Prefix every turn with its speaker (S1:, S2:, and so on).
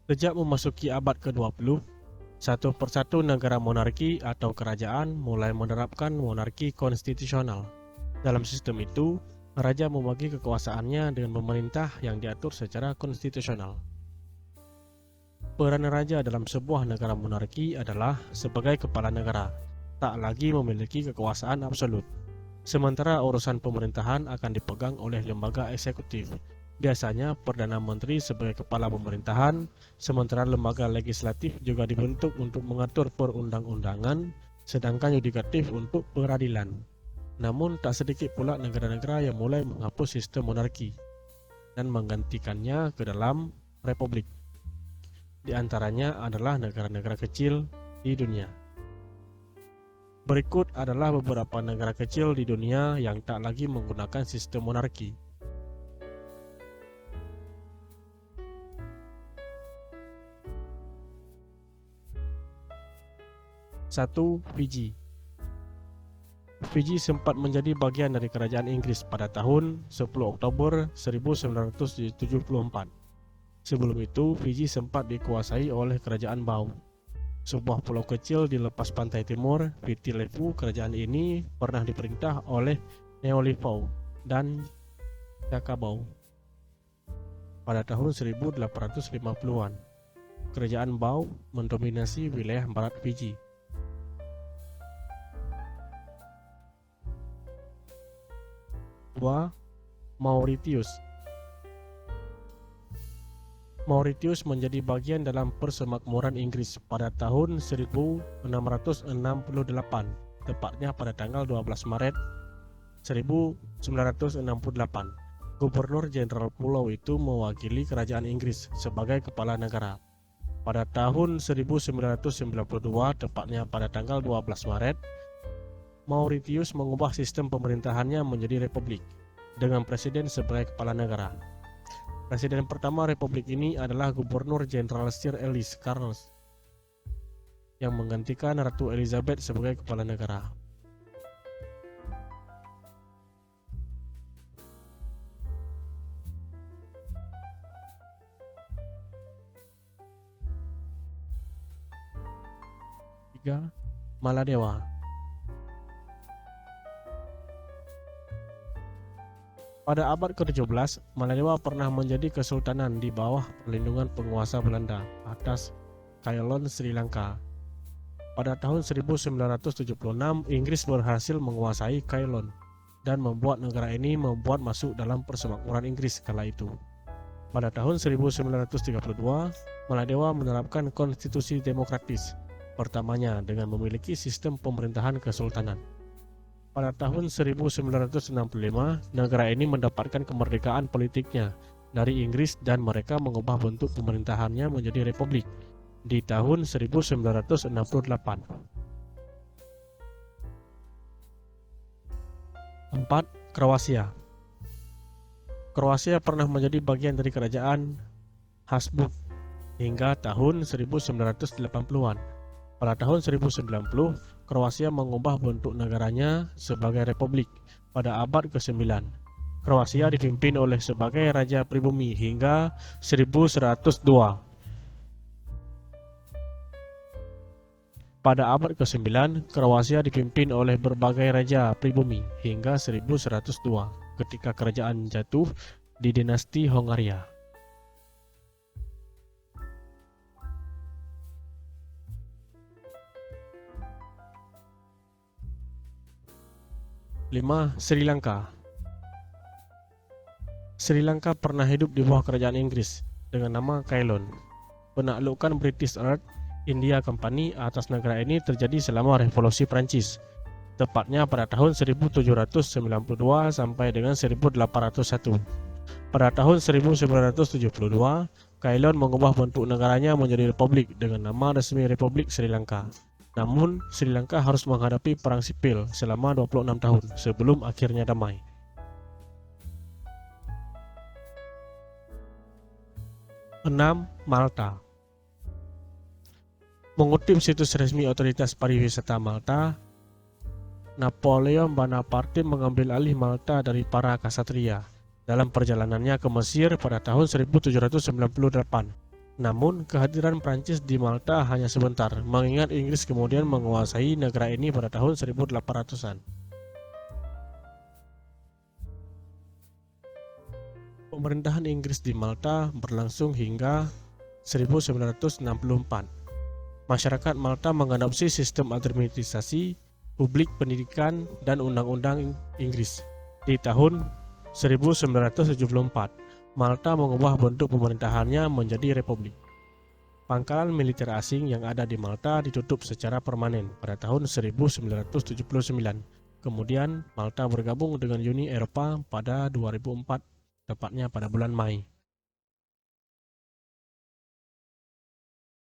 S1: Sejak memasuki abad ke-20, satu persatu negara monarki atau kerajaan mulai menerapkan monarki konstitusional. Dalam sistem itu, raja membagi kekuasaannya dengan pemerintah yang diatur secara konstitusional. Peran raja dalam sebuah negara monarki adalah sebagai kepala negara, tak lagi memiliki kekuasaan absolut. Sementara urusan pemerintahan akan dipegang oleh lembaga eksekutif, biasanya Perdana Menteri sebagai kepala pemerintahan, sementara lembaga legislatif juga dibentuk untuk mengatur perundang-undangan, sedangkan yudikatif untuk peradilan. Namun tak sedikit pula negara-negara yang mulai menghapus sistem monarki dan menggantikannya ke dalam republik. Di antaranya adalah negara-negara kecil di dunia. Berikut adalah beberapa negara kecil di dunia yang tak lagi menggunakan sistem monarki. 1. Fiji. Fiji sempat menjadi bagian dari kerajaan Inggris pada tahun 10 Oktober 1974. Sebelum itu, Fiji sempat dikuasai oleh kerajaan Bau, sebuah pulau kecil di lepas pantai timur Viti Levu. Kerajaan ini pernah diperintah oleh Neolifau dan Cakabau pada tahun 1850-an. Kerajaan Bau mendominasi wilayah barat Fiji. 2. Mauritius. Mauritius menjadi bagian dalam persemakmuran Inggris pada tahun 1668, tepatnya pada tanggal 12 Maret 1968. Gubernur Jenderal pulau itu mewakili kerajaan Inggris sebagai kepala negara. Pada tahun 1992, tepatnya pada tanggal 12 Maret, Mauritius mengubah sistem pemerintahannya menjadi republik, dengan presiden sebagai kepala negara. Presiden pertama republik ini adalah Gubernur Jenderal Sir Ellis Carlos, yang menggantikan Ratu Elizabeth sebagai kepala negara. Maladewa. Pada abad ke-17, Maladewa pernah menjadi kesultanan di bawah perlindungan penguasa Belanda atas Ceylon, Sri Lanka. Pada tahun 1976, Inggris berhasil menguasai Ceylon dan membuat negara ini masuk dalam persemakmuran Inggris kala itu. Pada tahun 1932, Maladewa menerapkan konstitusi demokratis pertamanya dengan memiliki sistem pemerintahan kesultanan. Pada tahun 1965, negara ini mendapatkan kemerdekaan politiknya dari Inggris dan mereka mengubah bentuk pemerintahannya menjadi republik di tahun 1968. 4. Kroasia. Kroasia pernah menjadi bagian dari kerajaan Habsburg hingga tahun 1980-an. Pada tahun 1090, Kroasia mengubah bentuk negaranya sebagai republik pada abad ke-9. Kroasia dipimpin oleh sebagai raja pribumi hingga 1102. Pada abad ke-9, Kroasia dipimpin oleh berbagai raja pribumi hingga 1102 ketika kerajaan jatuh di dinasti Hongaria. 5. Sri Lanka. Sri Lanka pernah hidup di bawah kerajaan Inggris dengan nama Ceylon. Penaklukan British Earth India Company atas negara ini terjadi selama Revolusi Prancis, tepatnya pada tahun 1792 sampai dengan 1801. Pada tahun 1972, Ceylon mengubah bentuk negaranya menjadi republik dengan nama resmi Republik Sri Lanka. Namun, Sri Lanka harus menghadapi perang sipil selama 26 tahun sebelum akhirnya damai. 6. Malta. Mengutip situs resmi otoritas pariwisata Malta, Napoleon Bonaparte mengambil alih Malta dari para kasatria dalam perjalanannya ke Mesir pada tahun 1798. Namun, kehadiran Prancis di Malta hanya sebentar, mengingat Inggris kemudian menguasai negara ini pada tahun 1800-an. Pemerintahan Inggris di Malta berlangsung hingga 1964. Masyarakat Malta mengadopsi sistem administrasi publik, pendidikan, dan undang-undang Inggris. Di tahun 1974, Malta mengubah bentuk pemerintahannya menjadi republik. Pangkalan militer asing yang ada di Malta ditutup secara permanen pada tahun 1979. Kemudian Malta bergabung dengan Uni Eropa pada 2004, tepatnya pada bulan Mei.